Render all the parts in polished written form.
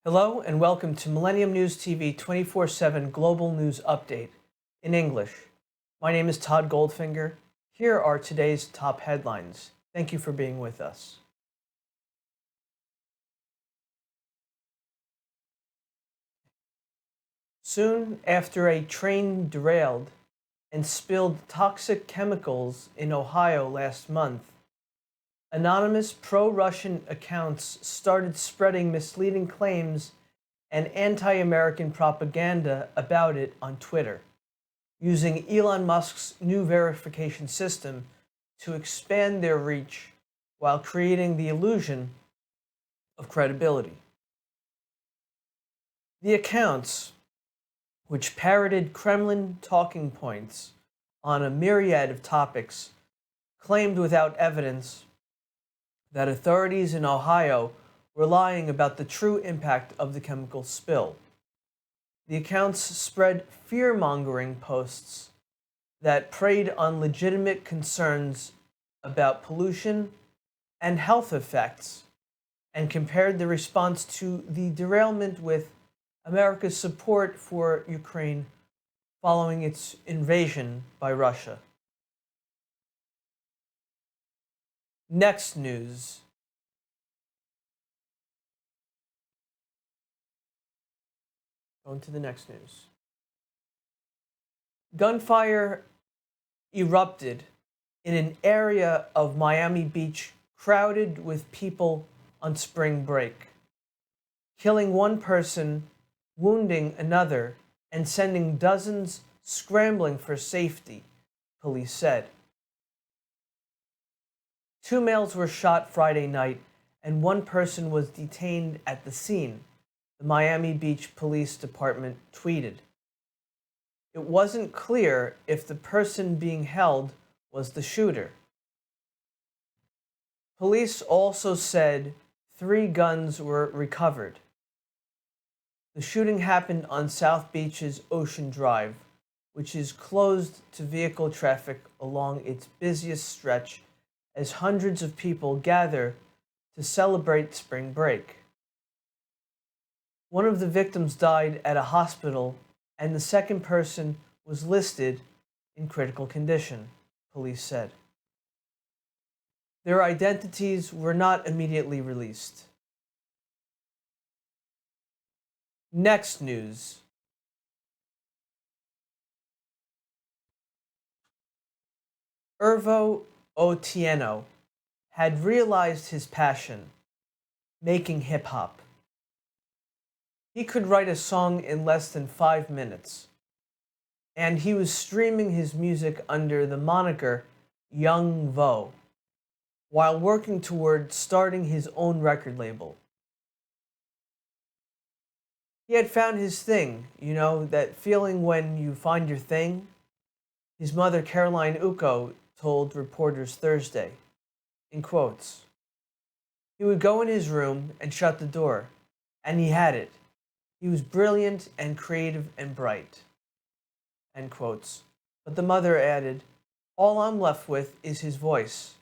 Hello and welcome to Millennium News TV 24/7 Global News Update in English. My name is Todd Goldfinger. Here are today's top headlines. Thank you for being with us. Soon after a train derailed and spilled toxic chemicals in Ohio last month, anonymous pro-Russian accounts started spreading misleading claims and anti-American propaganda about it on Twitter, using Elon Musk's new verification system to expand their reach while creating the illusion of credibility. The accounts, which parroted Kremlin talking points on a myriad of topics, claimed without evidence that authorities in Ohio were lying about the true impact of the chemical spill. The accounts spread fear-mongering posts that preyed on legitimate concerns about pollution and health effects and compared the response to the derailment with America's support for Ukraine following its invasion by Russia. Next news. Going to the next news. Gunfire erupted in an area of Miami Beach crowded with people on spring break, killing one person, wounding another, and sending dozens scrambling for safety, police said. 2 males were shot Friday night, and one person was detained at the scene, the Miami Beach Police Department tweeted. It wasn't clear if the person being held was the shooter. Police also said 3 guns were recovered. The shooting happened on South Beach's Ocean Drive, which is closed to vehicle traffic along its busiest stretch as hundreds of people gather to celebrate spring break. One of the victims died at a hospital, and the second person was listed in critical condition, police said. Their identities were not immediately released. Next news. Irvo Otieno had realized his passion, making hip-hop. He could write a song in less than 5 minutes, and he was streaming his music under the moniker Young Vo, while working toward starting his own record label. He had found his thing, that feeling when you find your thing. His mother, Caroline Uko, told reporters Thursday, in quotes, he would go in his room and shut the door, and he had it. He was brilliant and creative and bright, end quotes. But the mother added, all I'm left with is his voice.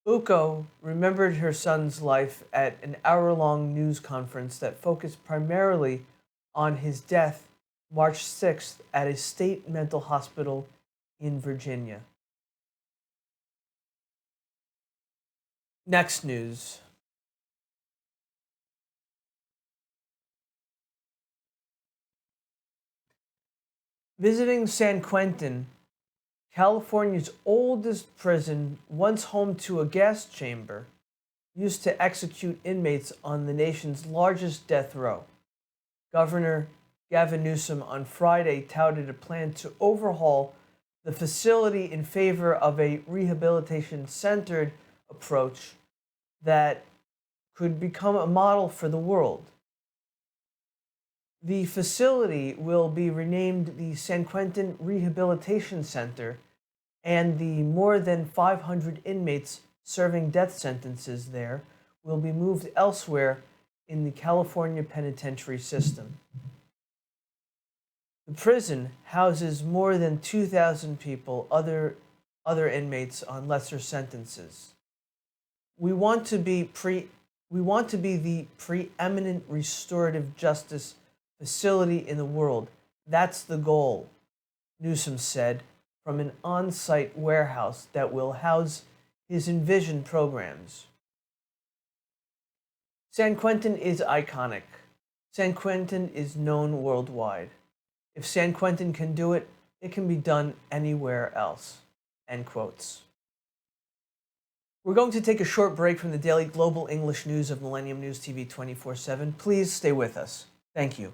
Uko remembered her son's life at an hour-long news conference that focused primarily on his death March 6th at a state mental hospital in Virginia. Next news. Visiting San Quentin, California's oldest prison, once home to a gas chamber, used to execute inmates on the nation's largest death row. Governor Gavin Newsom on Friday touted a plan to overhaul the facility in favor of a rehabilitation-centered approach that could become a model for the world. The facility will be renamed the San Quentin Rehabilitation Center, and the more than 500 inmates serving death sentences there will be moved elsewhere in the California penitentiary system. The prison houses more than 2,000 people, other inmates on lesser sentences. We want to We want to be the preeminent restorative justice facility in the world. That's the goal, Newsom said from an on site warehouse that will house his envisioned programs. San Quentin is iconic. San Quentin is known worldwide. If San Quentin can do it, it can be done anywhere else. End quotes. We're going to take a short break from the daily global English news of Millennium News TV 24/7. Please stay with us. Thank you.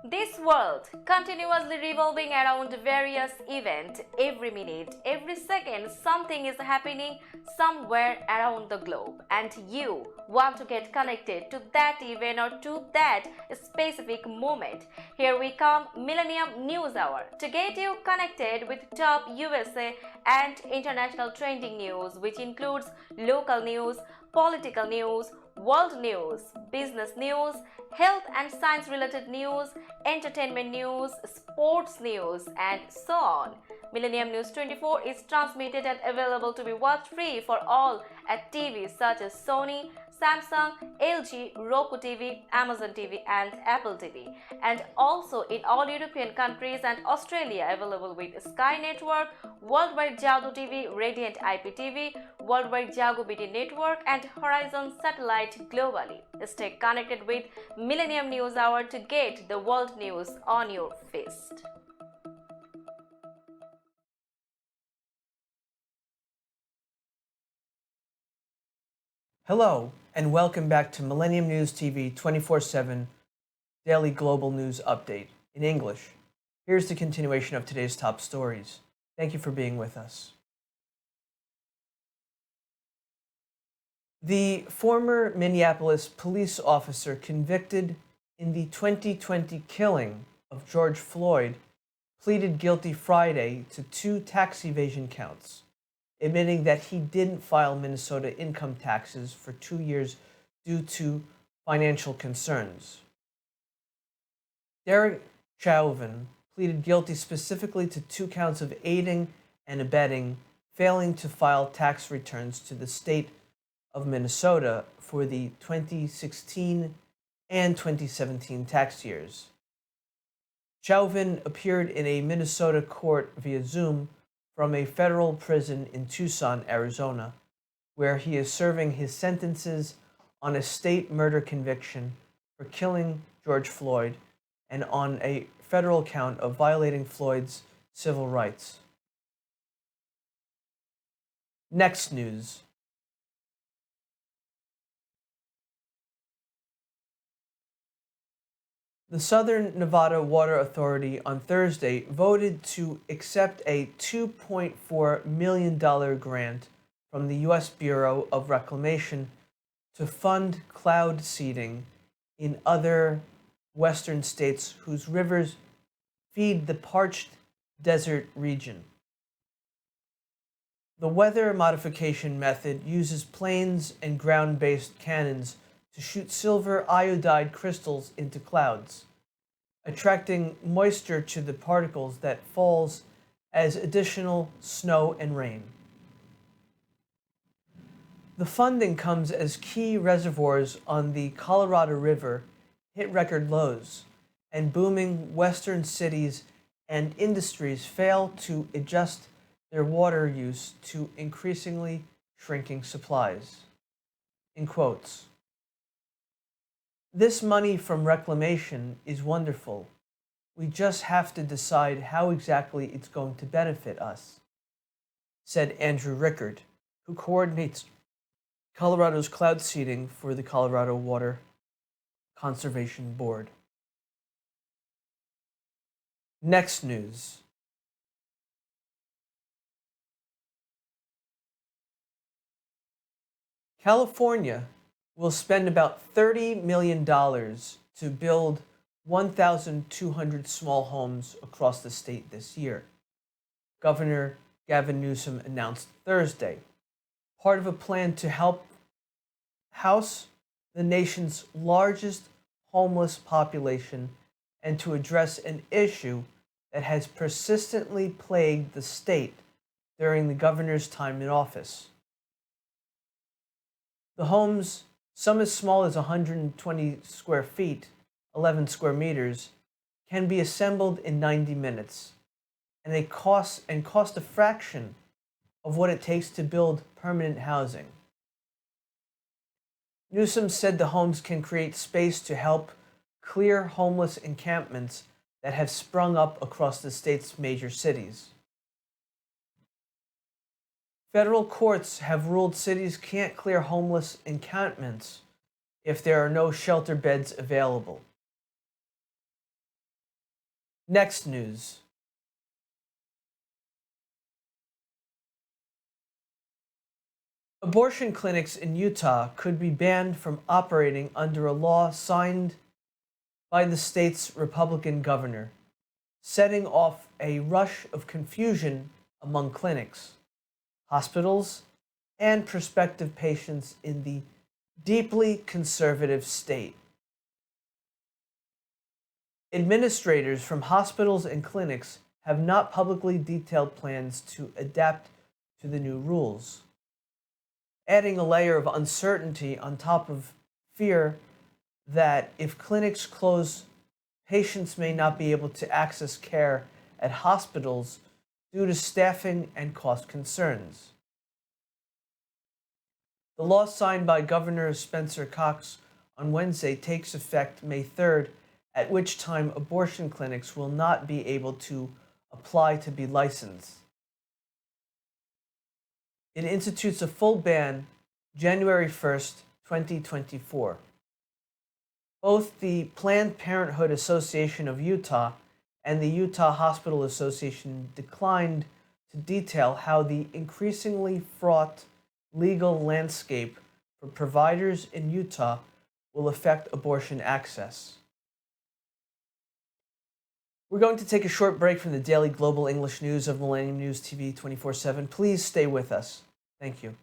This world continuously revolving around various events. Every minute, every second, something is happening somewhere around the globe, and you want to get connected to that event or to that specific moment. Here we come, Millennium News Hour, to get you connected with top USA and international trending news, which includes local news, political news, world news, business news, health and science related news, entertainment news, sports news, and so on. Millennium News 24 is transmitted and available to be watched free for all at TVs such as Sony, Samsung, LG, Roku TV, Amazon TV, and Apple TV, and also in all European countries and Australia, available with Sky Network, Worldwide Jago TV, Radiant IPTV, Worldwide Jago BT Network, and Horizon Satellite globally. Stay connected with Millennium News Hour to get the world news on your fist. Hello, and welcome back to Millennium News TV 24/7 Daily Global News Update in English. Here's the continuation of today's top stories. Thank you for being with us. The former Minneapolis police officer convicted in the 2020 killing of George Floyd pleaded guilty Friday to 2 tax evasion counts, admitting that he didn't file Minnesota income taxes for 2 years due to financial concerns. Derek Chauvin pleaded guilty specifically to 2 counts of aiding and abetting failing to file tax returns to the state of Minnesota for the 2016 and 2017 tax years. Chauvin appeared in a Minnesota court via Zoom from a federal prison in Tucson, Arizona, where he is serving his sentences on a state murder conviction for killing George Floyd and on a federal count of violating Floyd's civil rights. Next news. The Southern Nevada Water Authority on Thursday voted to accept a $2.4 million grant from the U.S. Bureau of Reclamation to fund cloud seeding in other western states whose rivers feed the parched desert region. The weather modification method uses planes and ground-based cannons to shoot silver iodide crystals into clouds, attracting moisture to the particles that falls as additional snow and rain. The funding comes as key reservoirs on the Colorado River hit record lows, and booming western cities and industries fail to adjust their water use to increasingly shrinking supplies. In quotes. This money from reclamation is wonderful. We just have to decide how exactly it's going to benefit us, said Andrew Rickard, who coordinates Colorado's cloud seeding for the Colorado Water Conservation Board. Next news. California will spend about $30 million to build 1,200 small homes across the state this year, Governor Gavin Newsom announced Thursday, part of a plan to help house the nation's largest homeless population and to address an issue that has persistently plagued the state during the governor's time in office. The homes, some as small as 120 square feet, 11 square meters, can be assembled in 90 minutes, and they cost a fraction of what it takes to build permanent housing. Newsom said the homes can create space to help clear homeless encampments that have sprung up across the state's major cities. Federal courts have ruled cities can't clear homeless encampments if there are no shelter beds available. Next news. Abortion clinics in Utah could be banned from operating under a law signed by the state's Republican governor, setting off a rush of confusion among clinics, hospitals, and prospective patients in the deeply conservative state. Administrators from hospitals and clinics have not publicly detailed plans to adapt to the new rules, adding a layer of uncertainty on top of fear that if clinics close, patients may not be able to access care at hospitals due to staffing and cost concerns. The law signed by Governor Spencer Cox on Wednesday takes effect May 3rd, at which time abortion clinics will not be able to apply to be licensed. It institutes a full ban January 1st, 2024. Both the Planned Parenthood Association of Utah and the Utah Hospital Association declined to detail how the increasingly fraught legal landscape for providers in Utah will affect abortion access. We're going to take a short break from the daily global English news of Millennium News TV 24/7. Please stay with us. Thank you.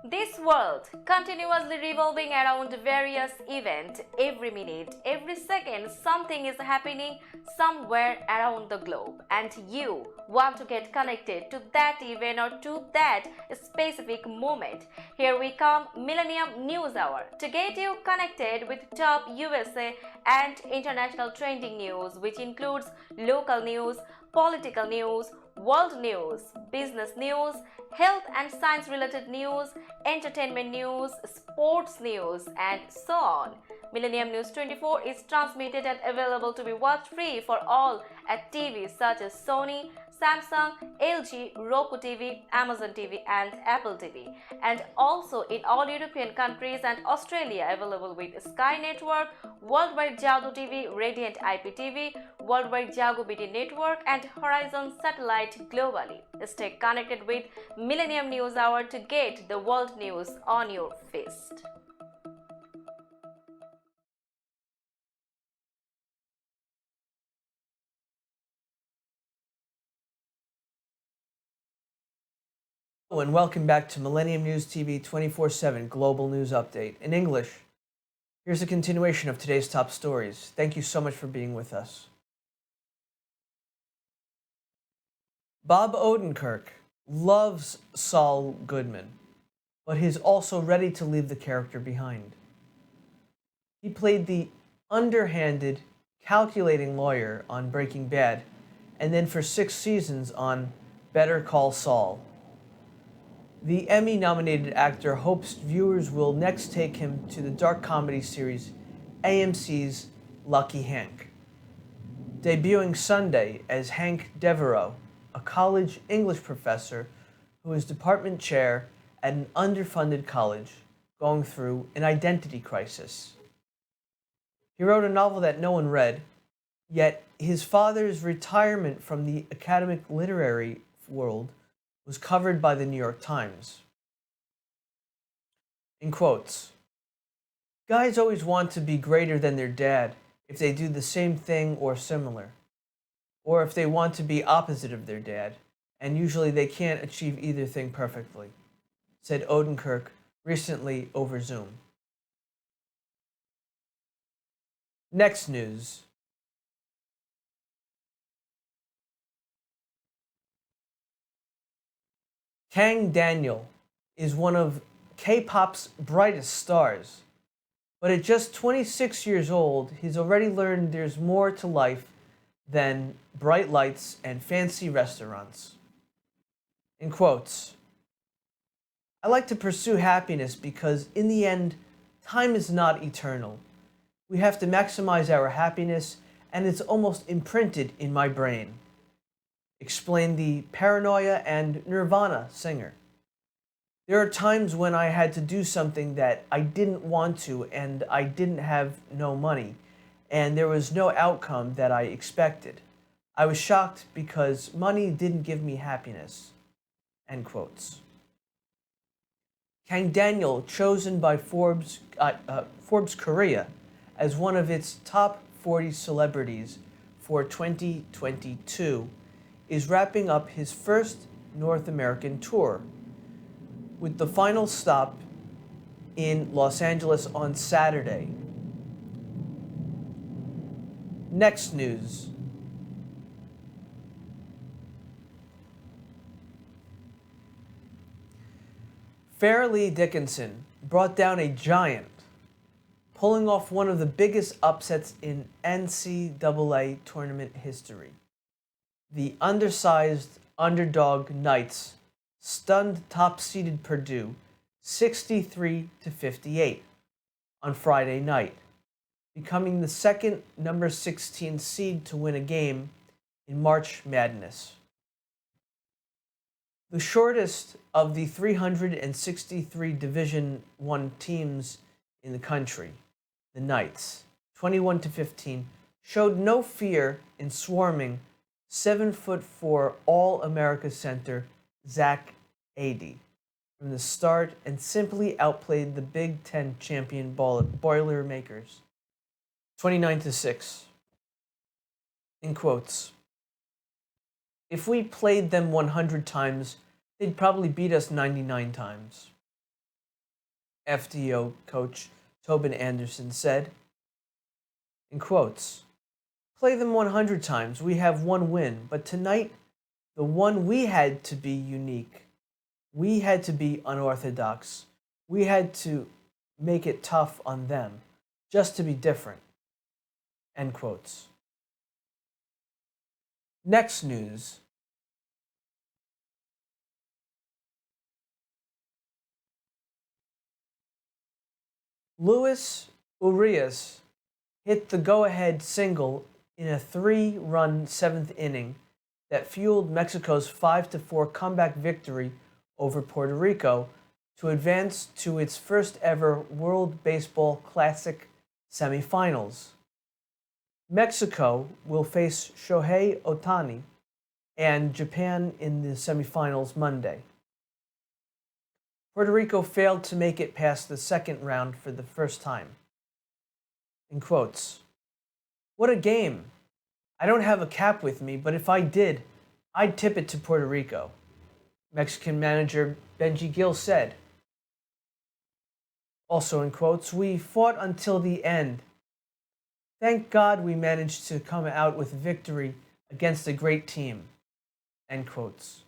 This world continuously revolving around various events. Every minute, every second, something is happening somewhere around the globe, and you want to get connected to that event or to that specific moment. Here we come, Millennium News Hour, to get you connected with top USA and international trending news, which includes local news, political news, world news, business news, health and science related news, entertainment news, sports news, and so on. Millennium News 24 is transmitted and available to be watched free for all at TVs such as Sony, Samsung, LG, Roku TV, Amazon TV, and Apple TV, and also in all European countries and Australia, available with Sky Network, Worldwide Jago TV, Radiant IPTV, Worldwide Jago BT Network, and Horizon Satellite globally. Stay connected with Millennium News Hour to get the world news on your fist. Hello and welcome back to Millennium News TV 24/7 Global News Update. In English, here's a continuation of today's top stories. Thank you so much for being with us. Bob Odenkirk loves Saul Goodman, but he's also ready to leave the character behind. He played the underhanded, calculating lawyer on Breaking Bad, and then for 6 seasons on Better Call Saul. The Emmy-nominated actor hopes viewers will next take him to the dark comedy series AMC's Lucky Hank, debuting Sunday as Hank Devereaux, a college English professor who is department chair at an underfunded college going through an identity crisis. He wrote a novel that no one read, yet his father's retirement from the academic literary world was covered by the New York Times. In quotes, "Guys always want to be greater than their dad if they do the same thing or similar, or if they want to be opposite of their dad, and usually they can't achieve either thing perfectly," said Odenkirk recently over Zoom. Next news. Kang Daniel is one of K-pop's brightest stars. But at just 26 years old, he's already learned there's more to life than bright lights and fancy restaurants. In quotes, I like to pursue happiness because, in the end, time is not eternal. We have to maximize our happiness, and it's almost imprinted in my brain, explained the Paranoia and Nirvana singer. There are times when I had to do something that I didn't want to and I didn't have no money, and there was no outcome that I expected. I was shocked because money didn't give me happiness. End quotes. Kang Daniel, chosen by Forbes Korea as one of its top 40 celebrities for 2022, is wrapping up his first North American tour, with the final stop in Los Angeles on Saturday. Next news. Fairleigh Dickinson brought down a giant, pulling off one of the biggest upsets in NCAA tournament history. The undersized underdog Knights stunned top-seeded Purdue 63-58 on Friday night, becoming the second number 16 seed to win a game in March Madness. The shortest of the 363 Division I teams in the country, the Knights, 21-15, showed no fear in swarming 7'4" All-America center Zach Edey from the start and simply outplayed the Big Ten champion Boilermakers 29-6. In quotes, if we played them 100 times, they'd probably beat us 99 times. FDO coach Tobin Anderson said, in quotes, play them 100 times, we have one win, but tonight, the one we had to be unique. We had to be unorthodox. We had to make it tough on them, just to be different. End quotes. Next news. Luis Urias hit the go-ahead single in a 3-run seventh inning that fueled Mexico's 5-4 comeback victory over Puerto Rico to advance to its first ever World Baseball Classic semifinals. Mexico will face Shohei Ohtani and Japan in the semifinals Monday. Puerto Rico failed to make it past the second round for the first time. In quotes, what a game. I don't have a cap with me, but if I did, I'd tip it to Puerto Rico, Mexican manager Benji Gil said. Also in quotes, we fought until the end. Thank God we managed to come out with victory against a great team. End quotes.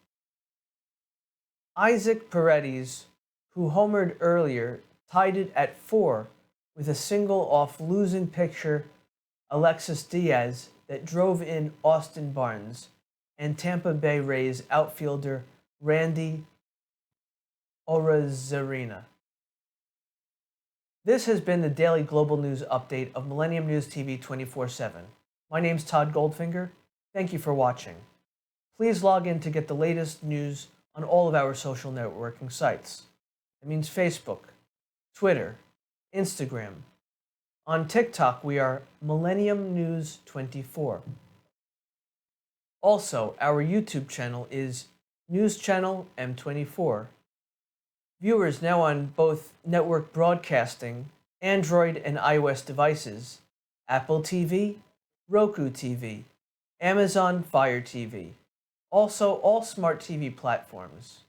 Isaac Paredes, who homered earlier, tied it at 4 with a single off losing pitcher Alexis Diaz that drove in Austin Barnes and Tampa Bay Rays outfielder Randy Arozarena. This has been the daily global news update of Millennium News TV 24/7. My name's Todd Goldfinger. Thank you for watching. Please log in to get the latest news on all of our social networking sites. That means Facebook, Twitter, Instagram. On TikTok, we are Millennium News 24. Also, our YouTube channel is News Channel M24. Viewers now on both network broadcasting, Android and iOS devices, Apple TV, Roku TV, Amazon Fire TV, also all smart TV platforms.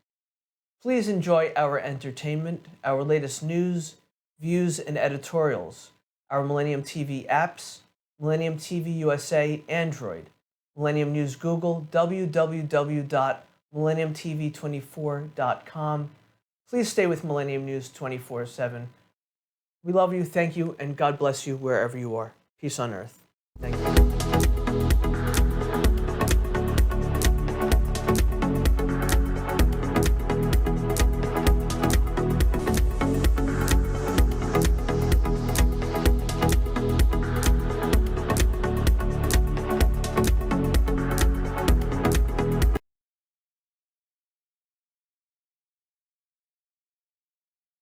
Please enjoy our entertainment, our latest news, views, and editorials, our Millennium TV apps, Millennium TV USA Android, Millennium News Google, www.millenniumtv24.com. Please stay with Millennium News 24/7. We love you, thank you, and God bless you wherever you are. Peace on earth. Thank you.